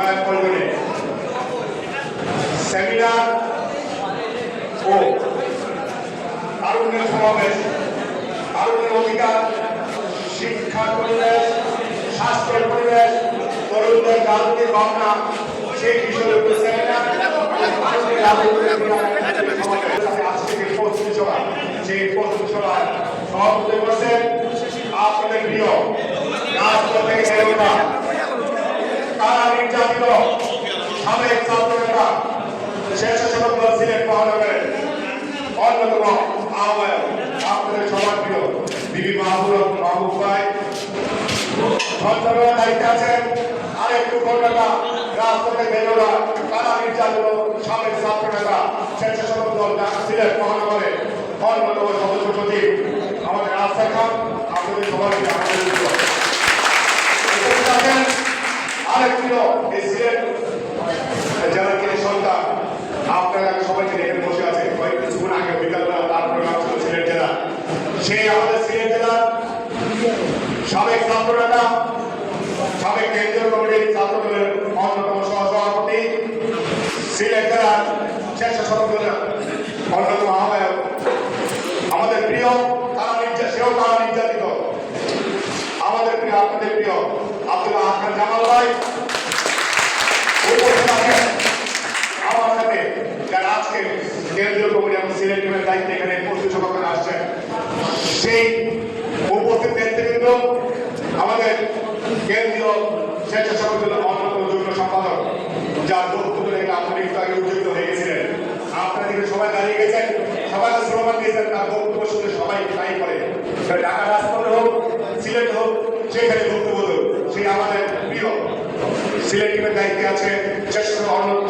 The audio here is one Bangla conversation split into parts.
প্রয়াস করবেন সেমিনার ও তারুণ্যের সমাবেশ, তারুণ্যের অধিকার, শিক্ষা পরিবেশ, স্বাস্থ্যের পরিবেশ, তরুণদের রাজনৈতিক ভাবনা, সেই বিষয়ে সেমিনার সেই প্রস্তুতি সভায় সভাপতি করছেন আপনাদের প্রিয় রাজপথ থেকে নেতা, তারা নির্যাতিত সাবেক ছাত্র নেতা, স্বেচ্ছাসেবক দল সিলেট মহানগরের অন্যতম আহ্বায়ক, আপনাদের সবার প্রিয় বিবি মাহবুব ভাই সঞ্চালনার দায়িত্বে আছেন। আরেকটু কলকাতা রাজপথে বেরোরা, তারা নির্যাতিত সাবেক ছাত্র নেতা, স্বেচ্ছাসেবক দল সিলেট মহানগরের অন্যতম সদস্য সচিব আমাদের রাস্তায় খান, আপনাদের সবাই আরেকটি এই সিলেট জেলার যিনি সন্তান, আপনারা সবাইকে এখানে বসে আছে কয়েক কিছুক্ষণ আগে বিকালবেলা তারপরে নাম ছিল সিলেট জেলা, সেই আমাদের সিলেট জেলার সাবেক ছাত্র নেতা, সাবেক কেন্দ্রীয় কমিটির ছাত্র দলের অন্যতম সহসভাপতি, সিলেট জেলার স্বেচ্ছাসেবক দলের অন্যতম আহ্বায়ক, আমাদের প্রিয় সেও তারা নির্যাতিত, আমাদের প্রিয় আপনাদের প্রিয় আব্দুল্লাহ আহমেদ জামাল ভাই উপস্থিত আছেন আমার সাথে, যারা আজকে কেন্দ্রীয় কমিটি এবং সিলেট টিমের দায়িত্বে এখানে প্রস্তুতি সভা করে আসছেন। সেই উপস্থিত নেতৃবৃন্দ আমাদের কেন্দ্রীয় স্বেচ্ছাসেবক দলের অন্যতম যুগ্ম সম্পাদক, যার বক্তব্য দেখে আপনারা একটু আগে উজ্জীবিত হয়ে গেছিলেন, আপনারা কিন্তু সবাই দাঁড়িয়ে গেছেন, সবাইকে স্লোগান দিয়েছেন, তার বক্তব্য শুনে সবাই তাই করে, ঢাকা রাজপথে হোক সিলেট হোক সেখানে বক্তব্য হোক, সেই আমাদের প্রিয় সিলেট টিমের দায়িত্বে আছে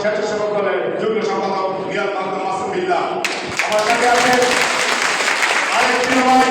স্বেচ্ছাসেবক দলের যুগ্ম সম্পাদক মিরাজ মাসুম বিল্লাহ, আমার সাথে আছেন আরেক প্রিয় ভাই